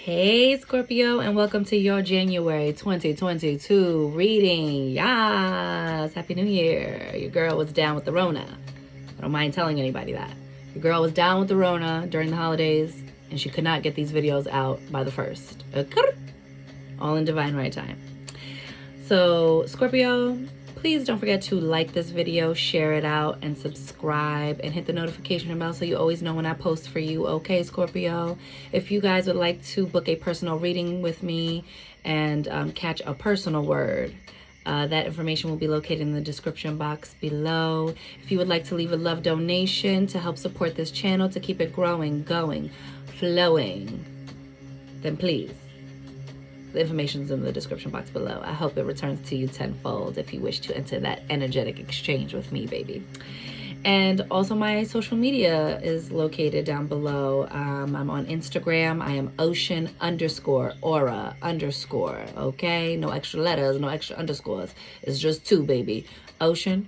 Hey Scorpio, and welcome to your January 2022 reading. Yes, Happy New Year. Your girl was down with the Rona. I don't mind telling anybody that. Your girl was down with the Rona during the holidays, and she could not get these videos out by the 1st. All in divine right time. So Scorpio, please don't forget to like this video, share it out, and subscribe, and hit the notification bell so you always know when I post for you. Okay, Scorpio? If you guys would like to book a personal reading with me and catch a personal word, that information will be located in the description box below. If you would like to leave a love donation to help support this channel to keep it growing, going, flowing, then please. The information is in the description box below. I hope it returns to you tenfold if you wish to enter that energetic exchange with me, baby. And also my social media is located down below. I'm on Instagram. I am ocean_aura_. Okay? No extra letters, no extra underscores. It's just two, baby. ocean_aura_.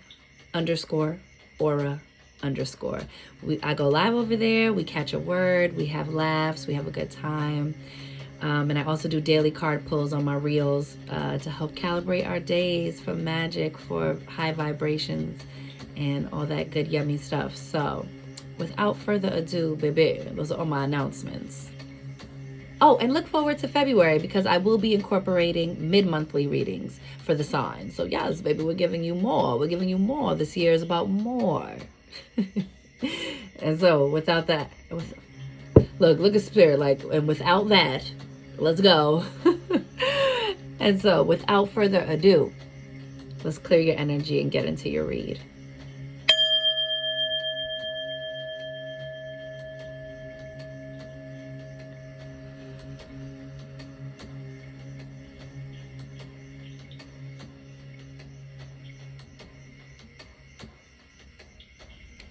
I go live over there. We catch a word. We have laughs. We have a good time. And I also do daily card pulls on my reels to help calibrate our days for magic, for high vibrations, and all that good yummy stuff. So without further ado, baby, those are all my announcements. Oh, and look forward to February because I will be incorporating mid-monthly readings for the signs. So yes, baby, we're giving you more. We're giving you more. This year is about more. And so without that, look at Spirit, and without that, let's go. And so without further ado, let's clear your energy and get into your read.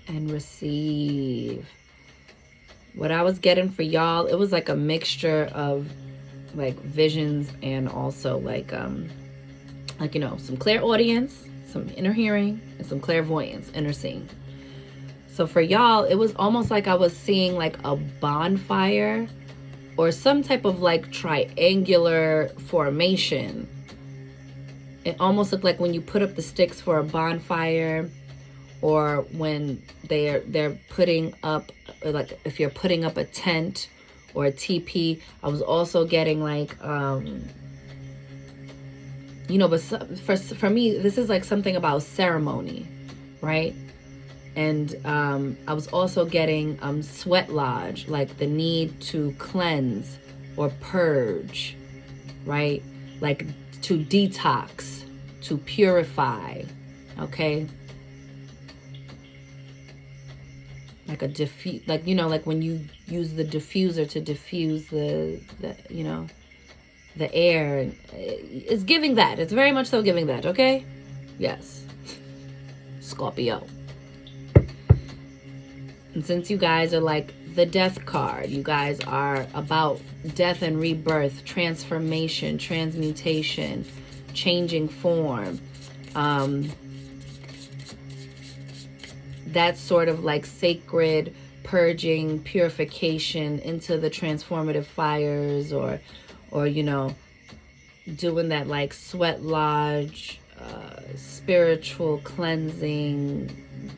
And receive. What I was getting for y'all, it was like a mixture of visions and also some clairaudience, some inner hearing, and some clairvoyance, inner seeing. So for y'all, it was almost like I was seeing a bonfire or some type of triangular formation. It almost looked like when you put up the sticks for a bonfire, or when they're putting up, if you're putting up a tent or a teepee. I was also getting but for me, this is something about ceremony, right? And I was also getting sweat lodge, the need to cleanse or purge, right? To detox, to purify, okay? Like a diffuse, when you use the diffuser to diffuse the air. It's giving that. It's very much so giving that, okay? Yes. Scorpio. And since you guys are the death card, you guys are about death and rebirth, transformation, transmutation, changing form. That's sort of sacred purging, purification into the transformative fires, or doing that sweat lodge, spiritual cleansing,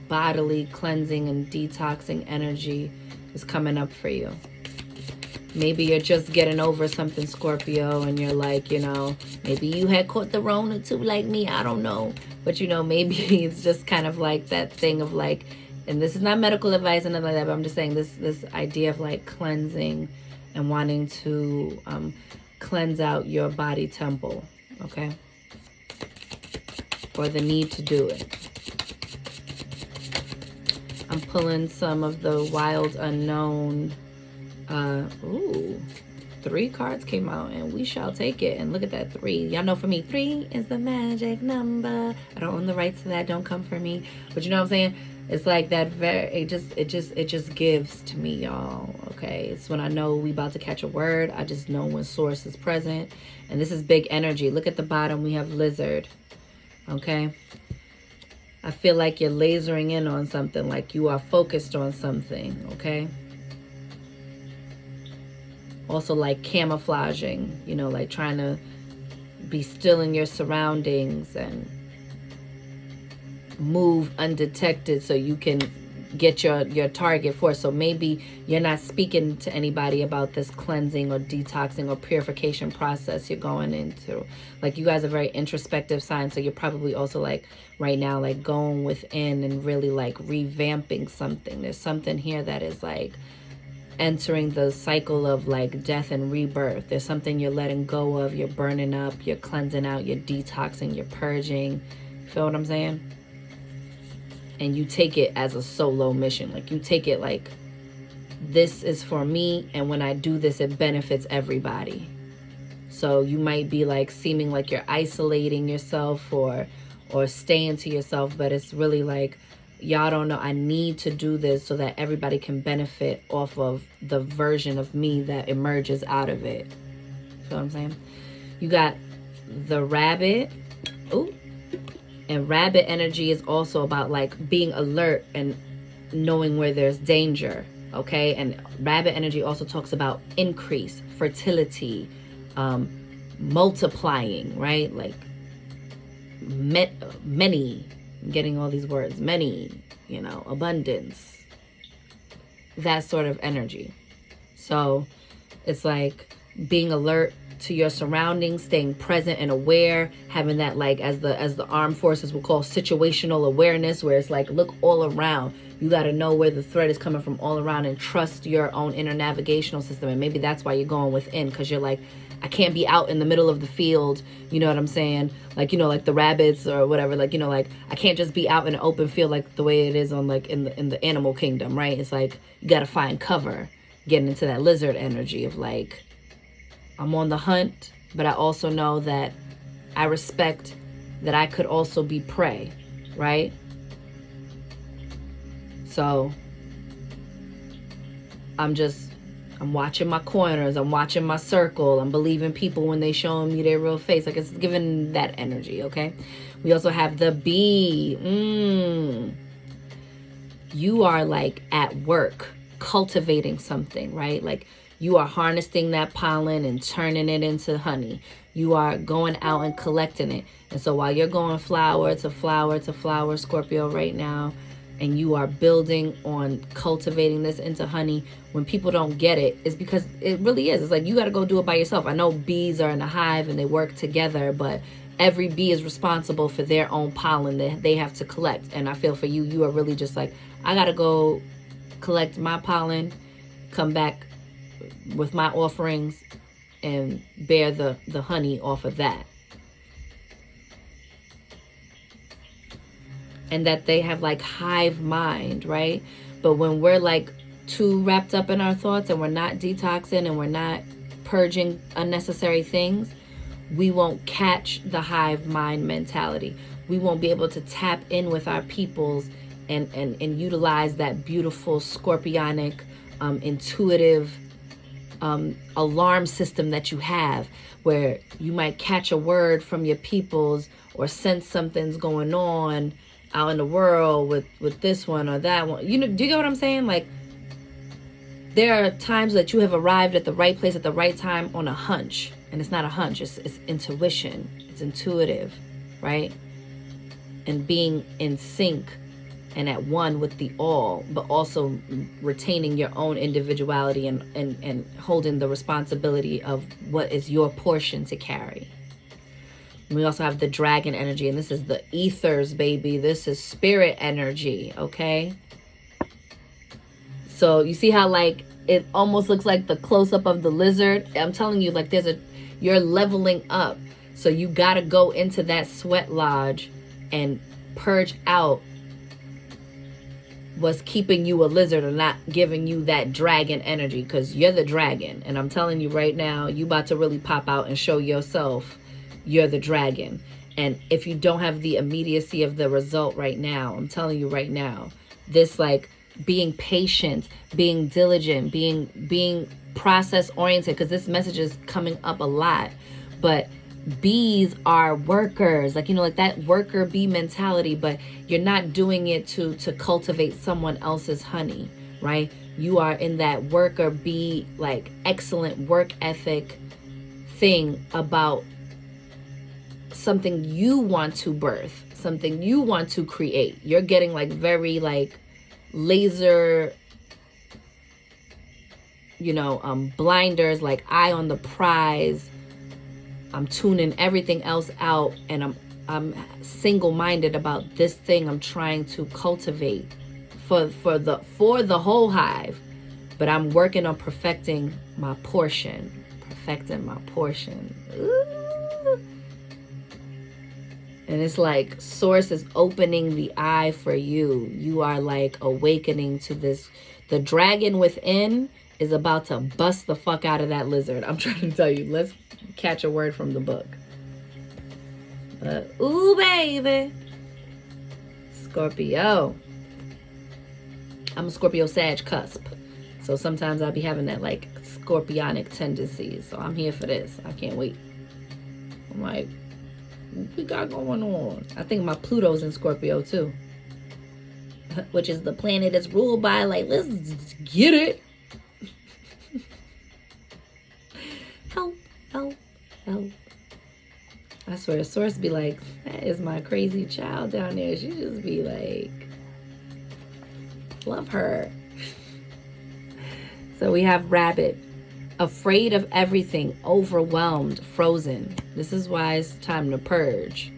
bodily cleansing and detoxing energy is coming up for you. Maybe you're just getting over something, Scorpio, and you're maybe you had caught the Rona too, like me. I don't know. But, maybe it's just kind of that thing of and this is not medical advice and nothing like that, but I'm just saying this idea of cleansing and wanting to cleanse out your body temple, okay? Or the need to do it. I'm pulling some of the wild unknown. Ooh, 3 cards came out, and we shall take it. And look at that 3. Y'all know, for me, 3 is the magic number. I don't own the rights to that. Don't come for me. But you know what I'm saying? It's that it just gives to me, y'all. Okay, it's when I know we about to catch a word. I just know when source is present, and this is big energy. Look at the bottom. We have lizard. Okay. I feel like you're lasering in on something, you are focused on something. Okay. also like camouflaging, you know, like trying to be still in your surroundings and move undetected so you can get your target for. So maybe you're not speaking to anybody about this cleansing or detoxing or purification process you're going into. Like, you guys are very introspective signs, so you're probably also like right now like going within and really like revamping something. There's something here that is like entering the cycle of like death and rebirth. There's something you're letting go of, you're burning up, you're cleansing out, you're detoxing, you're purging. Feel what I'm saying? And you take it as a solo mission. Like, you take it like, this is for me, and when I do this, it benefits everybody. So you might be like seeming like you're isolating yourself or staying to yourself, but it's really like, y'all don't know, I need to do this so that everybody can benefit off of the version of me that emerges out of it. Feel what I'm saying? You got the rabbit. Ooh. And rabbit energy is also about like being alert and knowing where there's danger, okay? And rabbit energy also talks about increase, fertility, multiplying, right? Like many, I'm getting all these words, many, you know, abundance, that sort of energy. So it's like being alert to your surroundings, staying present and aware, having that like as the armed forces will call situational awareness, where it's like, look all around. You got to know where the threat is coming from all around and trust your own inner navigational system. And maybe that's why you're going within, because you're like, I can't be out in the middle of the field, you know what I'm saying? Like, you know, like the rabbits or whatever, like, you know, like I can't just be out in an open field like the way it is on like in the animal kingdom, right? It's like you got to find cover, getting into that lizard energy of like, I'm on the hunt, but I also know that I respect that I could also be prey, right? So I'm watching my corners, I'm watching my circle, I'm believing people when they show me their real face. Like, it's giving that energy, okay? We also have the bee. You are like at work, cultivating something, right? Like, you are harnessing that pollen and turning it into honey. You are going out and collecting it. And so while you're going flower to flower to flower, Scorpio, right now, and you are building on cultivating this into honey, when people don't get it, it's because it really is. It's like, you got to go do it by yourself. I know bees are in a hive and they work together, but every bee is responsible for their own pollen that they have to collect. And I feel for you, you are really just like, I got to go collect my pollen, come back with my offerings and bear the honey off of that. And that they have like hive mind, right? But when we're like too wrapped up in our thoughts and we're not detoxing and we're not purging unnecessary things, we won't catch the hive mind mentality. We won't be able to tap in with our peoples and utilize that beautiful scorpionic, intuitive alarm system that you have, where you might catch a word from your peoples or sense something's going on out in the world with this one or that one. You know, do you get what I'm saying? Like, there are times that you have arrived at the right place at the right time on a hunch. And it's not a hunch, it's intuition. It's intuitive, right? And being in sync and at one with the all, but also retaining your own individuality and holding the responsibility of what is your portion to carry. And we also have the dragon energy, and this is the ethers, baby. This is spirit energy, okay? So you see how like it almost looks like the close-up of the lizard? I'm telling you, like, you're leveling up. So you gotta go into that sweat lodge and purge out what's keeping you a lizard or not giving you that dragon energy, because you're the dragon. And I'm telling you right now, you about to really pop out and show yourself you're the dragon. And if you don't have the immediacy of the result right now, I'm telling you right now, this like being patient, being diligent, being process oriented, because this message is coming up a lot. But bees are workers, like, you know, like that worker bee mentality, but you're not doing it to cultivate someone else's honey, right? You are in that worker bee, like excellent work ethic thing about something you want to birth, something you want to create. You're getting like very like laser, blinders, like eye on the prize. I'm tuning everything else out, and I'm single-minded about this thing I'm trying to cultivate for the whole hive. But I'm working on perfecting my portion. Ooh. And it's like source is opening the eye for you. You are like awakening to this. The dragon within is about to bust the fuck out of that lizard. I'm trying to tell you. Let's catch a word from the book. Ooh, baby. Scorpio. I'm a Scorpio Sag cusp. So sometimes I'll be having that like scorpionic tendencies. So I'm here for this. I can't wait. I'm like, what we got going on? I think my Pluto's in Scorpio too. Which is the planet that's ruled by like, let's get it. Help. I swear, the source be like, that is my crazy child down there. She just be like, love her. So we have rabbit, afraid of everything, overwhelmed, frozen. This is why it's time to purge.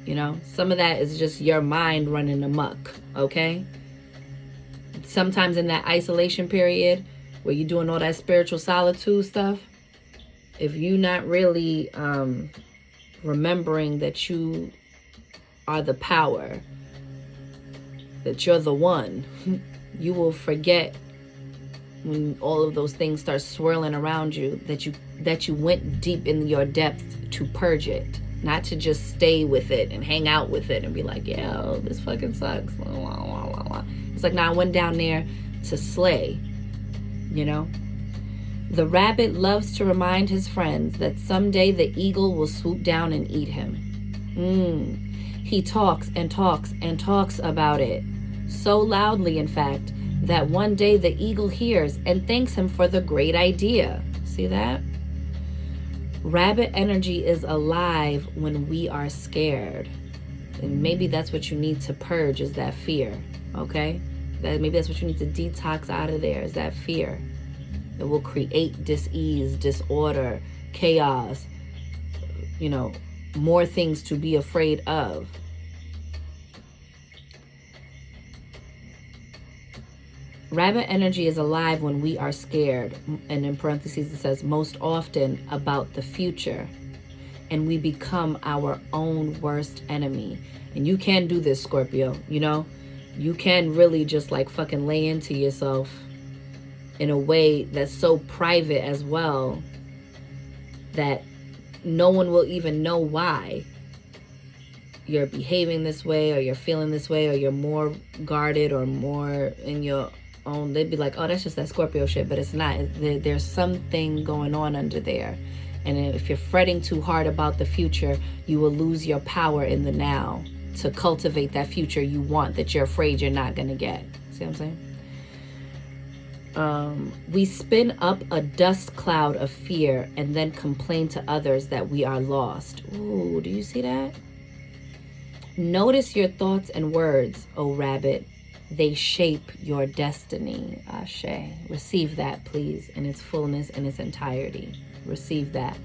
Some of that is just your mind running amok, okay? Sometimes in that isolation period where you're doing all that spiritual solitude stuff, if you're not really remembering that you are the power, that you're the one, you will forget when all of those things start swirling around you that you went deep in your depths to purge it, not to just stay with it and hang out with it and be like, yeah, this fucking sucks. It's like, nah, I went down there to slay, The rabbit loves to remind his friends that someday the eagle will swoop down and eat him. He talks and talks and talks about it, so loudly, in fact, that one day the eagle hears and thanks him for the great idea. See that? Rabbit energy is alive when we are scared. And maybe that's what you need to purge, is that fear, okay? Maybe that's what you need to detox out of there, is that fear. It will create dis-ease, disorder, chaos, more things to be afraid of. Rabbit energy is alive when we are scared, and in parentheses it says most often about the future, and we become our own worst enemy. And you can do this, Scorpio, you can really just like fucking lay into yourself in a way that's so private as well that no one will even know why you're behaving this way, or you're feeling this way, or you're more guarded or more in your own. They'd be like, oh, that's just that Scorpio shit, but it's not. There's something going on under there. And if you're fretting too hard about the future, you will lose your power in the now to cultivate that future you want, that you're afraid you're not going to get. See what I'm saying? We spin up a dust cloud of fear and then complain to others that we are lost. Ooh, do you see that? Notice your thoughts and words, O rabbit. They shape your destiny. Ashe. Receive that, please, in its fullness, in its entirety. Receive that.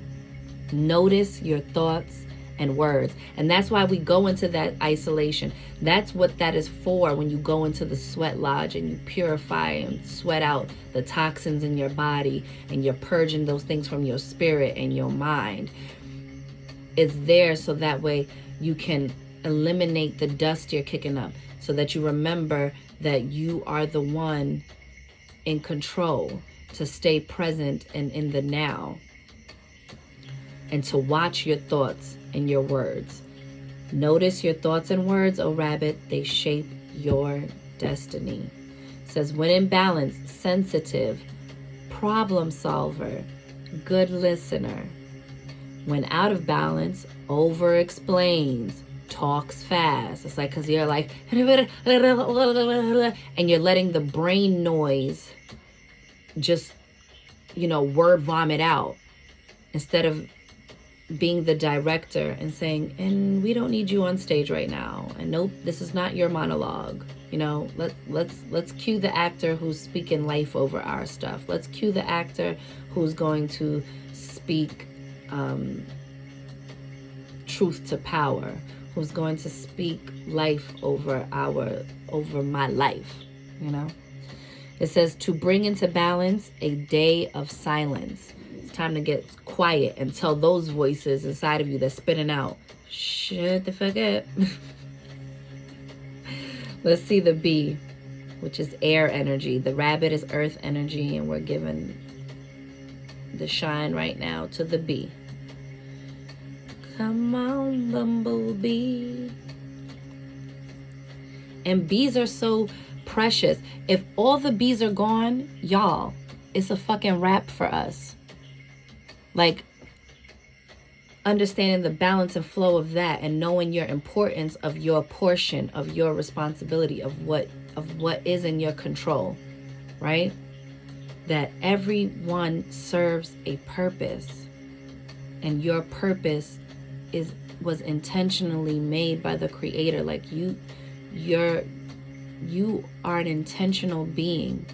Notice your thoughts and words. And that's why we go into that isolation. That's what that is for, when you go into the sweat lodge and you purify and sweat out the toxins in your body, and you're purging those things from your spirit and your mind. It's there so that way you can eliminate the dust you're kicking up, so that you remember that you are the one in control, to stay present and in the now, and to watch your thoughts and your words. Notice your thoughts and words, O rabbit. They shape your destiny. It says, when in balance, sensitive, problem solver, good listener. When out of balance, over explains, talks fast. It's like, because you're like, and you're letting the brain noise just, word vomit out, instead of being the director and saying, and we don't need you on stage right now, and nope, this is not your monologue. Let's cue the actor who's speaking life over our stuff. Let's cue the actor who's going to speak truth to power, who's going to speak life over my life. It says to bring into balance a day of silence. It's time to get quiet and tell those voices inside of you that's spinning out, shut the fuck up. Let's see the bee, which is air energy. The rabbit is earth energy, and we're giving the shine right now to the bee. Come on, bumblebee. And bees are so precious. If all the bees are gone, y'all, it's a fucking wrap for us. Like, understanding the balance and flow of that, and knowing your importance of your portion, of your responsibility, of what is in your control, right? That everyone serves a purpose, and your purpose was intentionally made by the Creator. Like, you are an intentional being.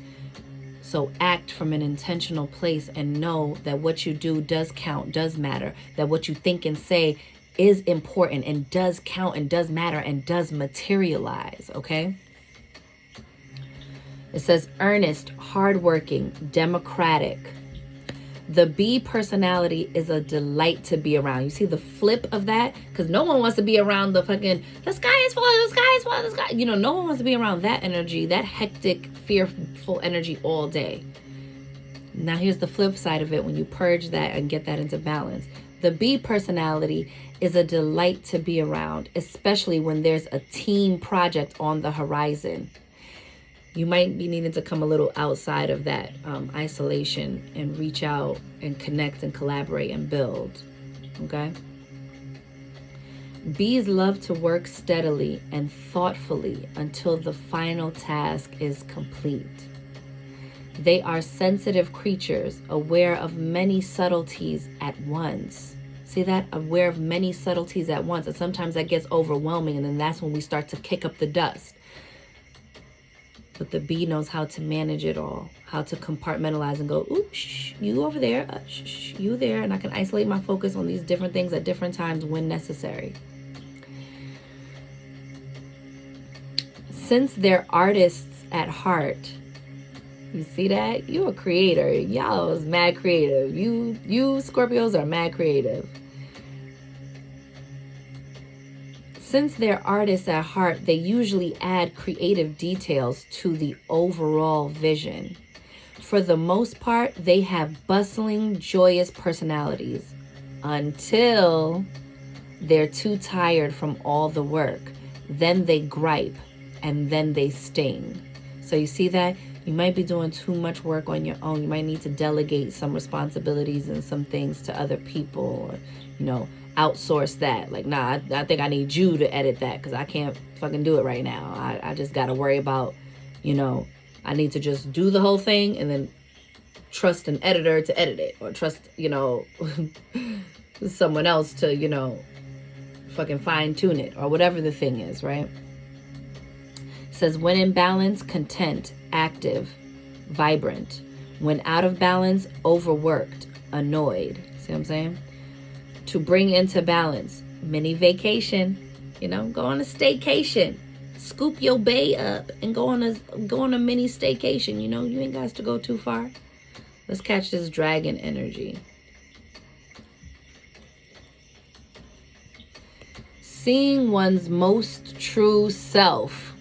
So act from an intentional place, and know that what you do does count, does matter. That what you think and say is important and does count and does matter and does materialize, okay? It says earnest, hardworking, democratic. The bee personality is a delight to be around. You see the flip of that? Because no one wants to be around the fucking, the sky is falling, the sky is falling, the sky. No one wants to be around that energy, that hectic, fearful energy all day. Now here's the flip side of it when you purge that and get that into balance. The bee personality is a delight to be around, especially when there's a team project on the horizon. You might be needing to come a little outside of that isolation and reach out and connect and collaborate and build, okay? Bees love to work steadily and thoughtfully until the final task is complete. They are sensitive creatures, aware of many subtleties at once. See that? Aware of many subtleties at once. And sometimes that gets overwhelming, and then that's when we start to kick up the dust. But the bee knows how to manage it all, how to compartmentalize and go, ooh, shh, you over there, shh, you there. And I can isolate my focus on these different things at different times when necessary. Since they're artists at heart, you see that? You a creator. Y'all is mad creative. You Scorpios are mad creative. Since they're artists at heart, they usually add creative details to the overall vision. For the most part, they have bustling, joyous personalities until they're too tired from all the work. Then they gripe, and then they sting. So you see that? You might be doing too much work on your own. You might need to delegate some responsibilities and some things to other people, or, outsource that. Like, nah, I think I need you to edit that because I can't fucking do it right now. I just got to worry about, I need to just do the whole thing and then trust an editor to edit it, or trust, someone else to, fucking fine tune it, or whatever the thing is, right? It says when in balance, content, active, vibrant. When out of balance, overworked, annoyed. See what I'm saying? To bring into balance, mini vacation, go on a staycation, scoop your bay up and go on a mini staycation. You ain't got to go too far. Let's catch this dragon energy. Seeing one's most true self.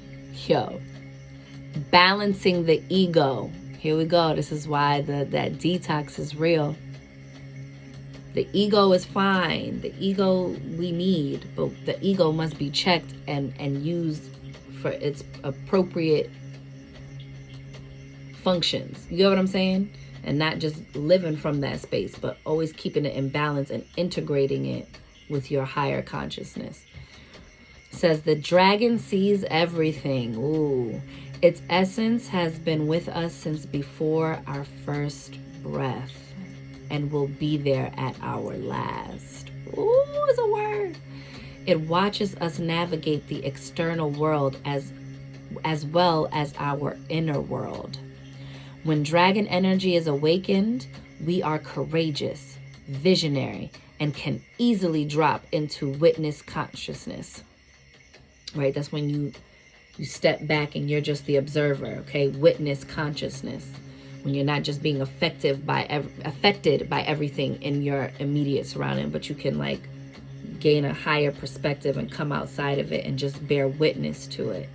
Balancing the ego. Here we go. This is why that detox is real. The ego is fine. The ego we need, but the ego must be checked and used for its appropriate functions. You know what I'm saying? And not just living from that space, but always keeping it in balance and integrating it with your higher consciousness. It says the dragon sees everything. Ooh. Its essence has been with us since before our first breath and will be there at our last. Ooh, it's a word. It watches us navigate the external world as well as our inner world. When dragon energy is awakened, we are courageous, visionary, and can easily drop into witness consciousness. Right? That's when you step back and you're just the observer, okay? Witness consciousness. When you're not just being affected by everything in your immediate surrounding, but you can like gain a higher perspective and come outside of it and just bear witness to it.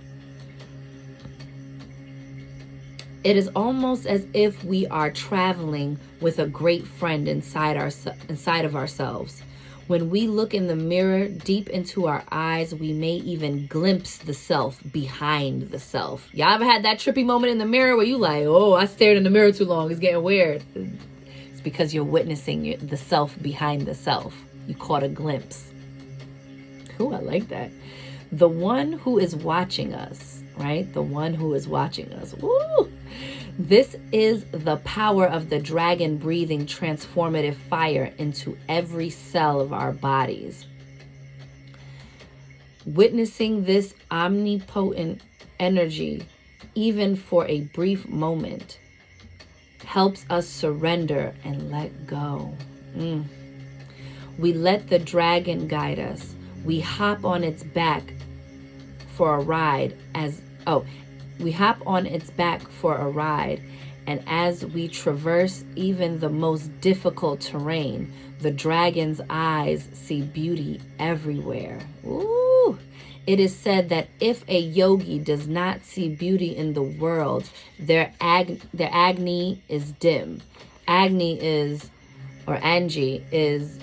It is almost as if we are traveling with a great friend inside of ourselves. When we look in the mirror deep into our eyes, we may even glimpse the self behind the self. Y'all ever had that trippy moment in the mirror where you like, oh, I stared in the mirror too long, it's getting weird? It's because you're witnessing the self behind the self. You caught a glimpse. Ooh, I like that. The one who is watching us, right? The one who is watching us. Woo! This is the power of the dragon breathing transformative fire into every cell of our bodies. Witnessing this omnipotent energy, even for a brief moment, helps us surrender and let go. We let the dragon guide us. We hop on its back for a ride and as we traverse even the most difficult terrain, the dragon's eyes see beauty everywhere. Ooh! It is said that if a yogi does not see beauty in the world, their agni is dim. Agni is, or Anji is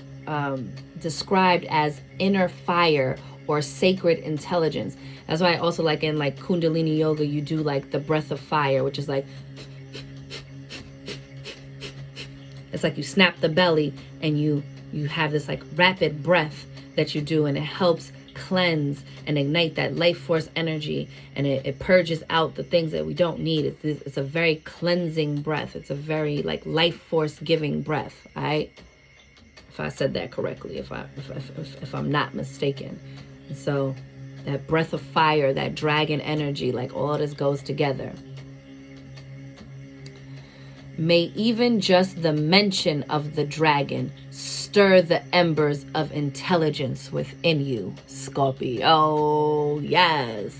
described as inner fire or sacred intelligence. That's why I also like in like Kundalini yoga, you do like the breath of fire, which is like, it's like you snap the belly and you have this like rapid breath that you do, and it helps cleanse and ignite that life force energy, and it purges out the things that we don't need. It's a very cleansing breath. It's a very like life force giving breath. All right, if I said that correctly, if I'm not mistaken. And so that breath of fire, that dragon energy, like all of this goes together. May even just the mention of the dragon stir the embers of intelligence within you, Scorpio. Oh, yes.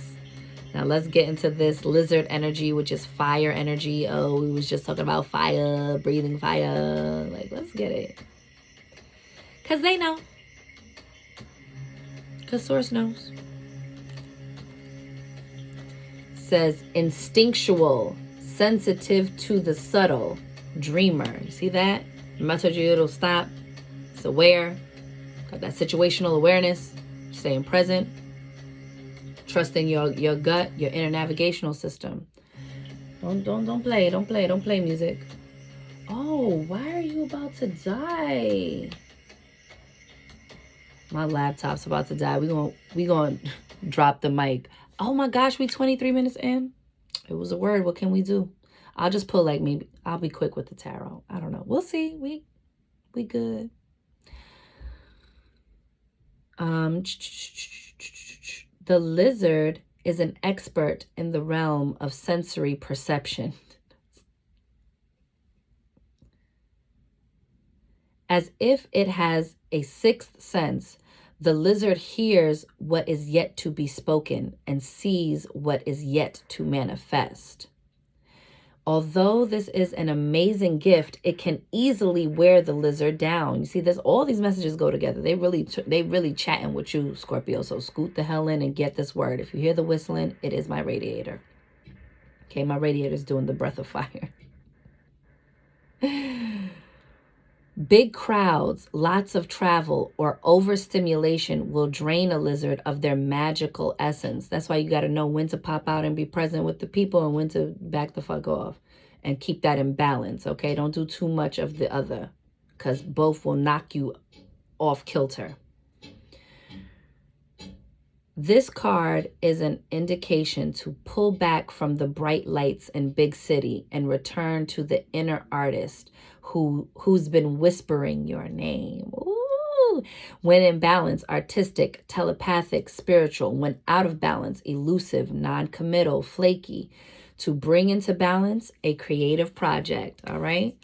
Now let's get into this lizard energy, which is fire energy. Oh, we was just talking about fire, breathing fire. Like, let's get it. Because they know. Because Source knows. It says instinctual, sensitive to the subtle, dreamer. You see that? Remember I told you it'll stop. It's aware. Got that situational awareness. Staying present. Trusting your gut, your inner navigational system. Don't play music. Oh, why are you about to die? My laptop's about to die. We gonna drop the mic. Oh my gosh, we 23 minutes in. It was a word. What can we do? I'll just pull like maybe I'll be quick with the tarot. I don't know. We'll see. We good. The lizard is an expert in the realm of sensory perception. As if it has a sixth sense, the lizard hears what is yet to be spoken and sees what is yet to manifest. Although this is an amazing gift, it can easily wear the lizard down. You see, all these messages go together. They really chatting with you, Scorpio. So scoot the hell in and get this word. If you hear the whistling, it is my radiator. Okay, my radiator is doing the breath of fire. Big crowds, lots of travel, or overstimulation will drain a lizard of their magical essence. That's why you got to know when to pop out and be present with the people and when to back the fuck off and keep that in balance, okay? Don't do too much of the other because both will knock you off kilter. This card is an indication to pull back from the bright lights and big city and return to the inner artist who's been whispering your name. Ooh. When in balance, artistic, telepathic, spiritual. When out of balance, elusive, non-committal, flaky. To bring into balance a creative project, all right?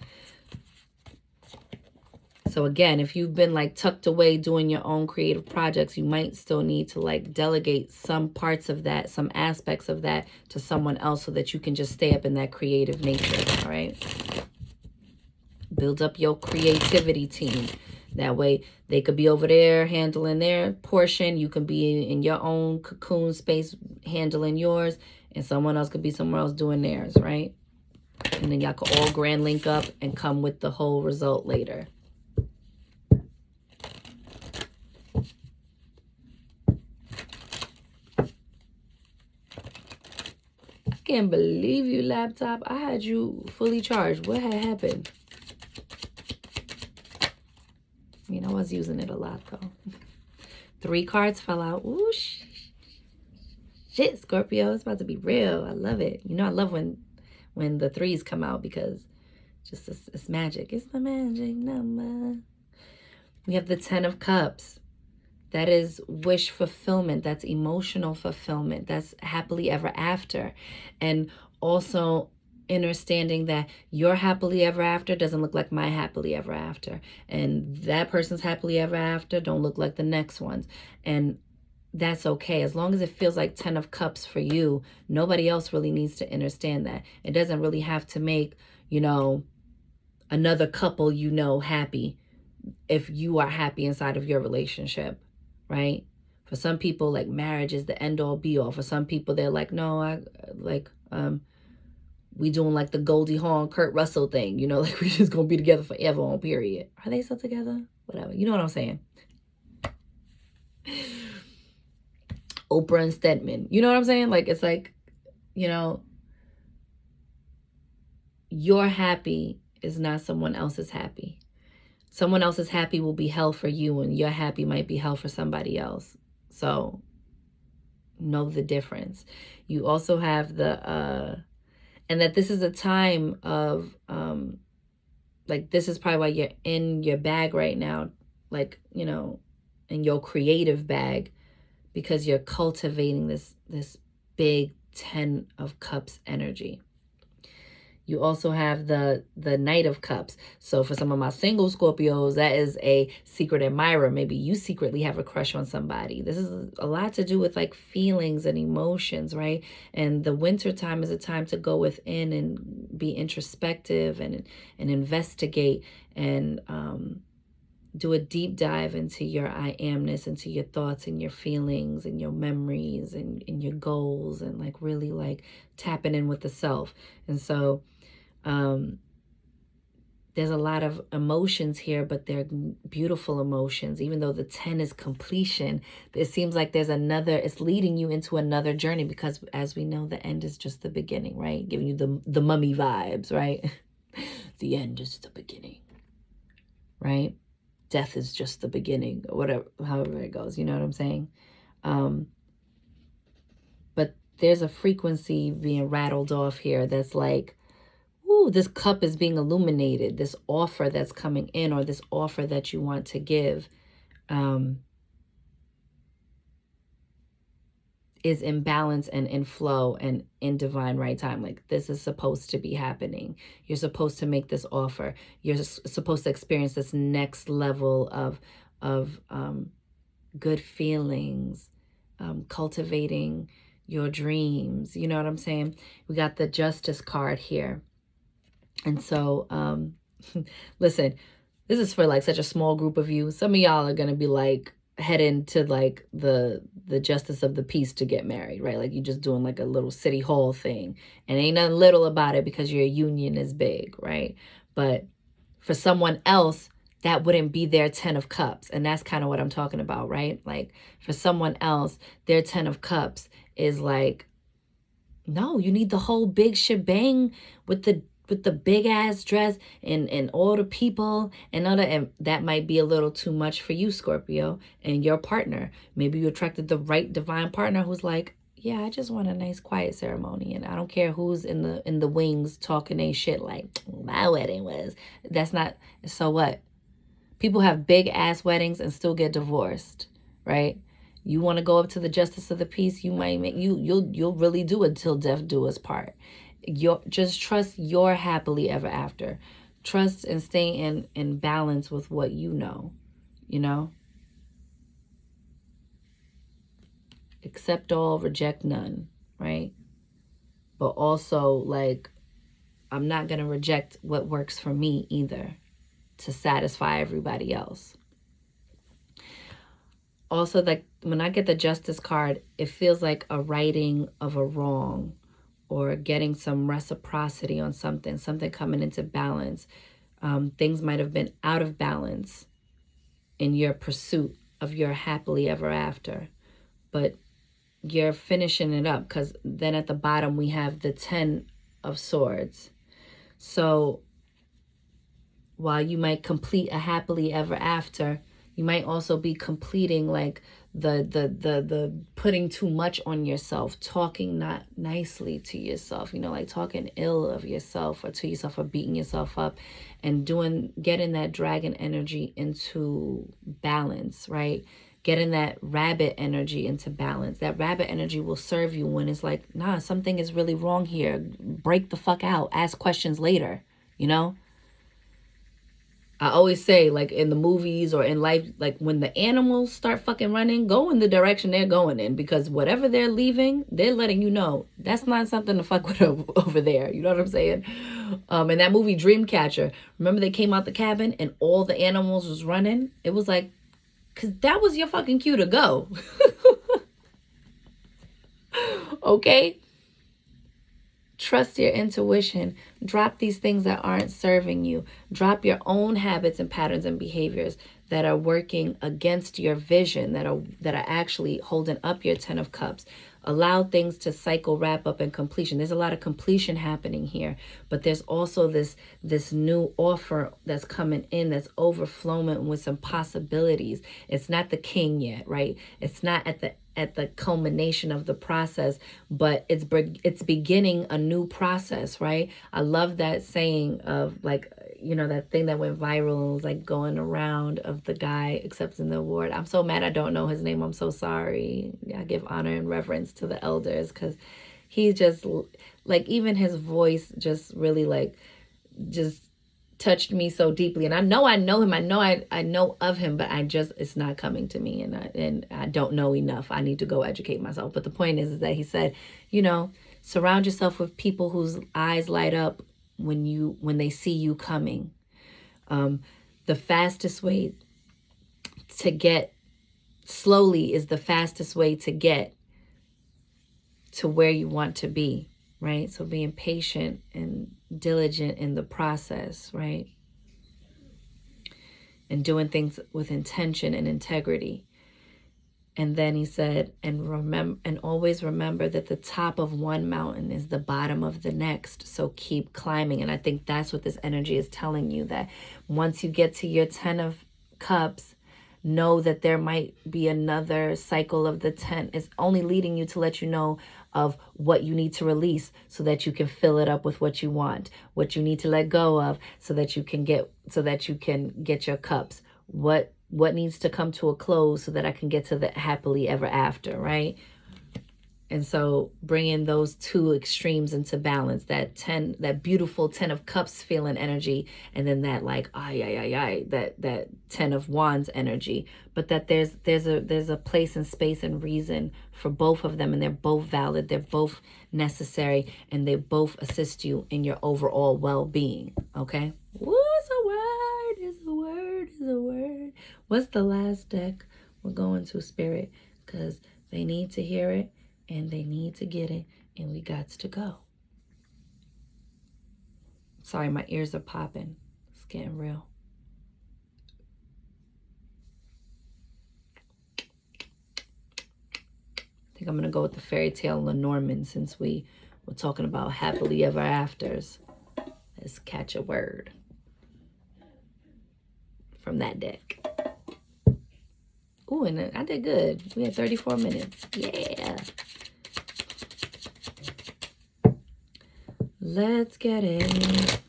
So again, if you've been like tucked away doing your own creative projects, you might still need to like delegate some parts of that, some aspects of that to someone else so that you can just stay up in that creative nature, all right? Build up your creativity team. That way they could be over there handling their portion. You can be in your own cocoon space handling yours, and someone else could be somewhere else doing theirs, right? And then y'all could all grand link up and come with the whole result later. I can't believe you, laptop. I had you fully charged. What had happened? I mean, I was using it a lot, though. 3 cards fell out. Ooh, shit, Scorpio. It's about to be real. I love it. You know, I love when the 3s come out because just it's magic. It's the magic number. We have the 10 of Cups. That is wish fulfillment. That's emotional fulfillment. That's happily ever after. And also understanding that your happily ever after doesn't look like my happily ever after. And that person's happily ever after don't look like the next one's. And that's okay. As long as it feels like 10 of Cups for you, nobody else really needs to understand that. It doesn't really have to make, you know, another couple, you know, happy if you are happy inside of your relationship. Right? For some people, like, marriage is the end all be all. For some people, they're like, no, we doing like the Goldie Hawn, Kurt Russell thing, you know, like we just gonna be together forever on period. Are they still together? Whatever. You know what I'm saying? Oprah and Stedman. You know what I'm saying? Like, it's like, you know, your happy is not someone else's happy. Someone else's happy will be hell for you, and your happy might be hell for somebody else. So know the difference. You also have the, and that this is a time of, like, this is probably why you're in your bag right now, like, you know, in your creative bag, because you're cultivating this big 10 of Cups energy. You also have the Knight of Cups. So for some of my single Scorpios, that is a secret admirer. Maybe you secretly have a crush on somebody. This is a lot to do with like feelings and emotions, right? And the winter time is a time to go within and be introspective and investigate and do a deep dive into your I amness, into your thoughts and your feelings and your memories and your goals, and like really like tapping in with the self. And so there's a lot of emotions here, but they're beautiful emotions. Even though the 10 is completion, it seems like there's another, it's leading you into another journey, because as we know, the end is just the beginning, right? Giving you the mummy vibes, right? The end is the beginning, right? Death is just the beginning, or whatever, however it goes, you know what I'm saying? But there's a frequency being rattled off here that's like, ooh, this cup is being illuminated. This offer that's coming in, or this offer that you want to give, is in balance and in flow and in divine right time. Like, this is supposed to be happening. You're supposed to make this offer. You're supposed to experience this next level of good feelings, cultivating your dreams. You know what I'm saying? We got the Justice card here. And so, listen, this is for like such a small group of you. Some of y'all are going to be like heading to like the justice of the peace to get married, right? Like you're just doing like a little city hall thing, and ain't nothing little about it because your union is big, right? But for someone else, that wouldn't be their 10 of Cups. And that's kind of what I'm talking about, right? Like for someone else, their 10 of Cups is like, no, you need the whole big shebang with the with the big ass dress and all the people and that might be a little too much for you, Scorpio, and your partner. Maybe you attracted the right divine partner who's like, yeah, I just want a nice quiet ceremony, and I don't care who's in the wings talking a shit like my wedding was. That's not. So what? People have big ass weddings and still get divorced, right? You want to go up to the justice of the peace, you might make you'll really do it till death do us part. Just trust your happily ever after. Trust and stay in balance with what you know. Accept all, reject none, right? But also, like, I'm not going to reject what works for me either to satisfy everybody else. Also, like, when I get the justice card, it feels like a righting of a wrong or getting some reciprocity on something coming into balance. Things might have been out of balance in your pursuit of your happily ever after, but you're finishing it up, because then at the bottom we have the 10 of Swords. So while you might complete a happily ever after, you might also be completing like the putting too much on yourself, talking not nicely to yourself, like talking ill of yourself or to yourself, or beating yourself up, and getting that dragon energy into balance, right? Getting that rabbit energy into balance. That rabbit energy will serve you when it's like, nah, something is really wrong here. Break the fuck out. Ask questions later, I always say, like, in the movies or in life, like, when the animals start fucking running, go in the direction they're going in, because whatever they're leaving, they're letting you know that's not something to fuck with over there. You know what I'm saying? In that movie Dreamcatcher, remember they came out the cabin and all the animals was running? It was like, because that was your fucking cue to go. Okay? Trust your intuition. Drop these things that aren't serving you. Drop your own habits and patterns and behaviors that are working against your vision, that are actually holding up your 10 of Cups. Allow things to cycle, wrap up, and completion. There's a lot of completion happening here, but there's also this new offer that's coming in that's overflowing with some possibilities. It's not the king yet, right? It's not at the culmination of the process, but it's beginning a new process, right? I love that saying of, like, that thing that went viral and was like going around of the guy accepting the award. I'm so mad I don't know his name. I'm so sorry. I give honor and reverence to the elders, because he just, like, even his voice just really, like, just touched me so deeply. And I know him. I know of him, but it's not coming to me, and I don't know enough. I need to go educate myself. But the point is that he said, surround yourself with people whose eyes light up when they see you coming. The fastest way to get slowly is the fastest way to get to where you want to be, right? So being patient and diligent in the process, right? And doing things with intention and integrity. And then he said, and always remember that the top of one mountain is the bottom of the next. So keep climbing. And I think that's what this energy is telling you, that once you get to your 10 of Cups, know that there might be another cycle of the 10. It's only leading you to let you know of what you need to release so that you can fill it up with what you want, what you need to let go of so that you can get your cups. What needs to come to a close so that I can get to the happily ever after, right? And so bringing those two extremes into balance, that beautiful 10 of Cups feeling energy, and then that, like, that 10 of Wands energy, but that there's a place and space and reason for both of them, and they're both valid, they're both necessary, and they both assist you in your overall well-being. Okay? Woo, it's a word, it's a word, it's a word. What's the last deck we're going to, Spirit? Because they need to hear it. And they need to get it, and we got to go. Sorry, my ears are popping. It's getting real. I think I'm going to go with the fairy tale Lenormand, since we were talking about happily ever afters. Let's catch a word from that deck. Ooh, and I did good. We had 34 minutes. Yeah. Let's get it.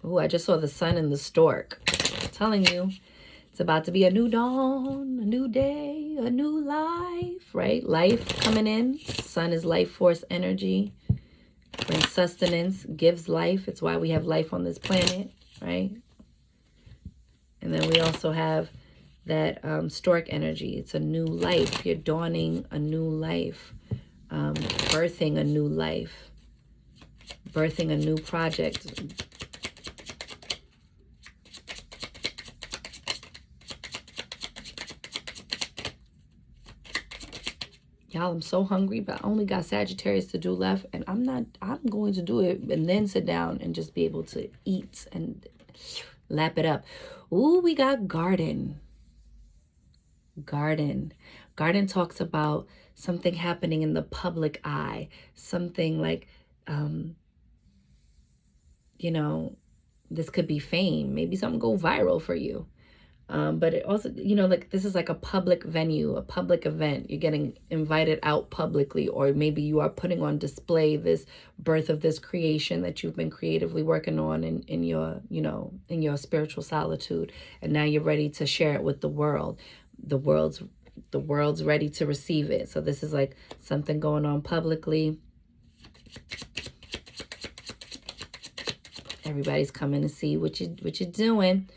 Ooh, I just saw the sun and the stork. I'm telling you, it's about to be a new dawn, a new day, a new life, right? Life coming in. Sun is life force energy. Brings sustenance, gives life. It's why we have life on this planet, right? And then we also have that stork energy. It's a new life. You're dawning a new life, birthing a new life, birthing a new project. Y'all, I'm so hungry, but I only got Sagittarius to do left, and I'm going to do it and then sit down and just be able to eat and lap it up. Ooh, we got garden. Garden talks about something happening in the public eye, something like, you know, this could be fame. Maybe something go viral for you. But it also, you know, like this is like a public venue, a public event. You're getting invited out publicly, or maybe you are putting on display this birth of this creation that you've been creatively working on in your, you know, in your spiritual solitude. And now you're ready to share it with the world. The world's ready to receive it. So this is like something going on publicly. Everybody's coming to see what you're doing.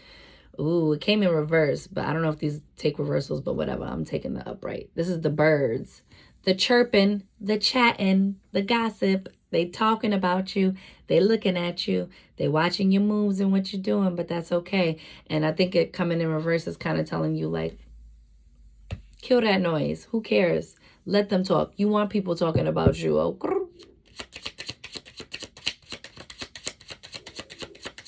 Ooh, it came in reverse, but I don't know if these take reversals, but whatever. I'm taking the upright. This is the birds. The chirping, the chatting, the gossip. They talking about you. They looking at you. They watching your moves and what you're doing, but that's okay. And I think it coming in reverse is kind of telling you, like, kill that noise. Who cares? Let them talk. You want people talking about you. Oh,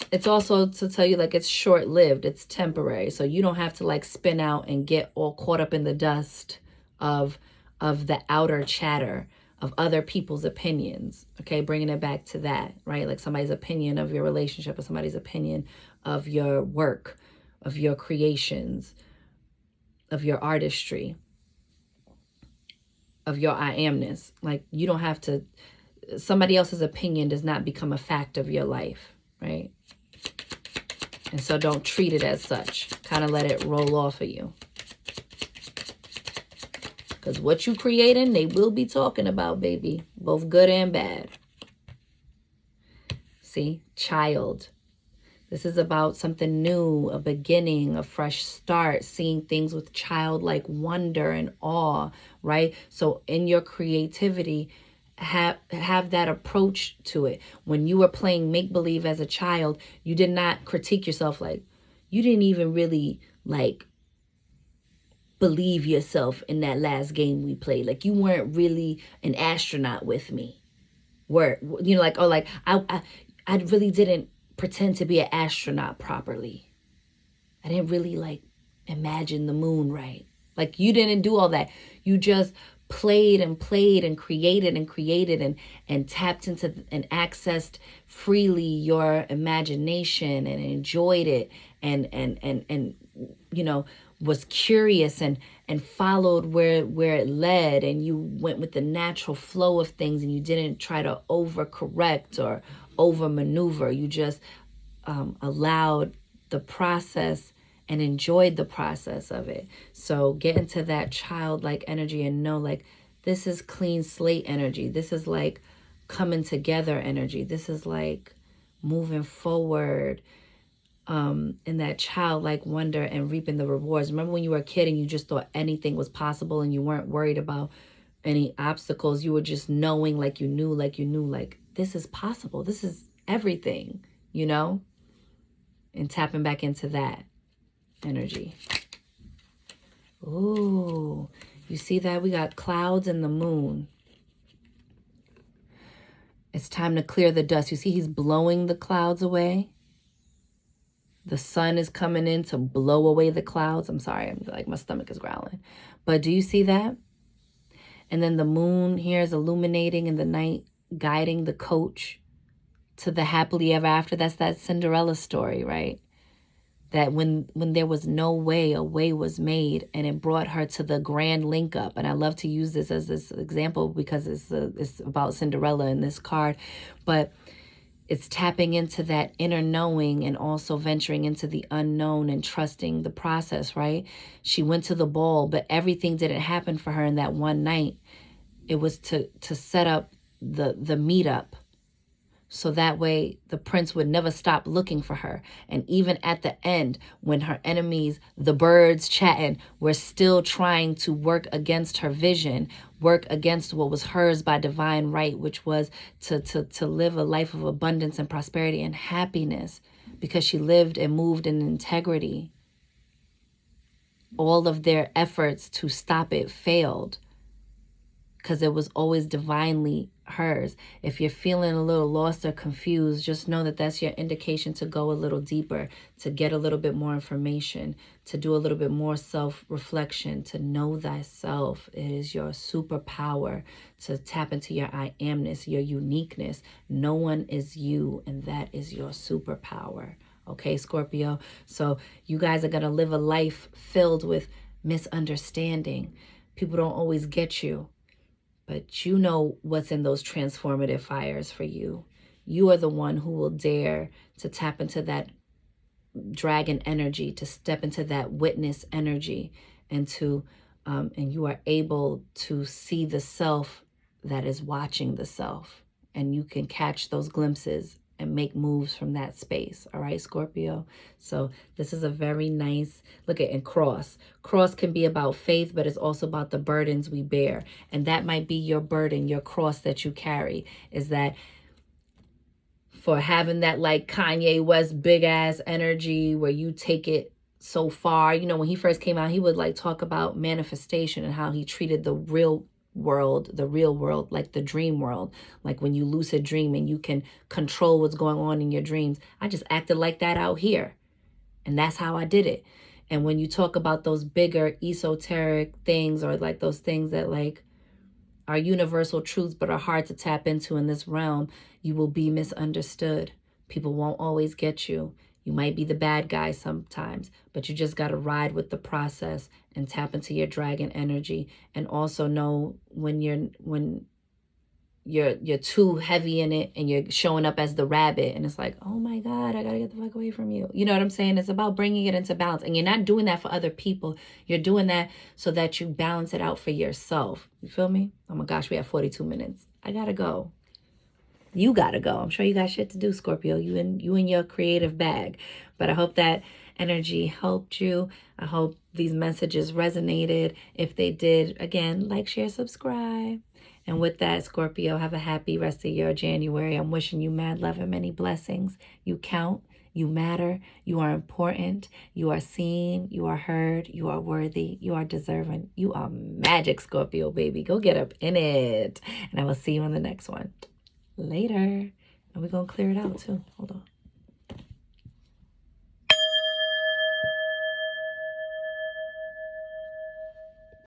it's also to tell you, like, it's short-lived. It's temporary. So you don't have to, like, spin out and get all caught up in the dust of the outer chatter of other people's opinions. Okay, bringing it back to that, right? Like somebody's opinion of your relationship, or somebody's opinion of your work, of your creations, of your artistry, of your I amness. Like, you don't have to, somebody else's opinion does not become a fact of your life, right? And so don't treat it as such. Kind of let it roll off of you. Because what you creating, they will be talking about, baby. Both good and bad. See? Child. This is about something new, a beginning, a fresh start, seeing things with childlike wonder and awe, right? So in your creativity, have that approach to it. When you were playing make-believe as a child, you did not critique yourself. Like, you didn't even really, like, believe yourself in that last game we played. Like, you weren't really an astronaut with me. Where, you know, like, oh, like, I really didn't pretend to be an astronaut properly. I didn't really, like, imagine the moon right. Like, you didn't do all that. You just played and created and tapped into and accessed freely your imagination and enjoyed it and you know, was curious and followed where it led, and you went with the natural flow of things, and you didn't try to overcorrect or over maneuver. You just allowed the process and enjoyed the process of it. So get into that childlike energy and know, like, this is clean slate energy. This is like coming together energy. This is like moving forward in that childlike wonder and reaping the rewards. Remember when you were a kid and you just thought anything was possible and you weren't worried about any obstacles? You were just knowing, like you knew, like this is possible. This is everything, you know? And tapping back into that energy. Ooh, you see that? We got clouds and the moon. It's time to clear the dust. You see he's blowing the clouds away. The sun is coming in to blow away the clouds. I'm sorry, I'm like, my stomach is growling. But do you see that? And then the moon here is illuminating in the night, guiding the coach, to the happily ever after. That's that Cinderella story, right? That when there was no way, a way was made, and it brought her to the grand link up. And I love to use this as this example because it's about Cinderella in this card, but it's tapping into that inner knowing and also venturing into the unknown and trusting the process, right? She went to the ball, but everything didn't happen for her in that one night. It was to set up the meetup. So that way the prince would never stop looking for her. And even at the end, when her enemies, the birds chatting, were still trying to work against her vision, work against what was hers by divine right, which was to live a life of abundance and prosperity and happiness, because she lived and moved in integrity. All of their efforts to stop it failed, because it was always divinely hers. If you're feeling a little lost or confused, just know that that's your indication to go a little deeper, to get a little bit more information, to do a little bit more self-reflection, to know thyself. It is your superpower to tap into your I amness, your uniqueness. No one is you, and that is your superpower. Okay, Scorpio? So you guys are going to live a life filled with misunderstanding. People don't always get you. But you know what's in those transformative fires for you. You are the one who will dare to tap into that dragon energy, to step into that witness energy, and you are able to see the self that is watching the self. And you can catch those glimpses and make moves from that space. All right, Scorpio? So this is a very nice, look at, and cross. Cross can be about faith, but it's also about the burdens we bear. And that might be your burden, your cross that you carry, is that for having that like Kanye West big ass energy where you take it so far. You know, when he first came out, he would like talk about manifestation and how he treated the real world, like the dream world. Like when you lucid dream and you can control what's going on in your dreams. I just acted like that out here. And that's how I did it. And when you talk about those bigger esoteric things, or like those things that like are universal truths but are hard to tap into in this realm, you will be misunderstood. People won't always get you. You might be the bad guy sometimes, but you just got to ride with the process and tap into your dragon energy. And also know when you're too heavy in it and you're showing up as the rabbit and it's like, oh my God, I gotta get the fuck away from you. You know what I'm saying? It's about bringing it into balance. And you're not doing that for other people. You're doing that so that you balance it out for yourself. You feel me? Oh my gosh, we have 42 minutes. I gotta go. You gotta go. I'm sure you got shit to do, Scorpio. You in your creative bag. But I hope that energy helped you. I hope these messages resonated. If they did, again, like, share, subscribe. And with that, Scorpio, have a happy rest of your January. I'm wishing you mad love and many blessings. You count. You matter. You are important. You are seen. You are heard. You are worthy. You are deserving. You are magic, Scorpio, baby. Go get up in it. And I will see you on the next one. Later. And we're going to clear it out, too. Hold on.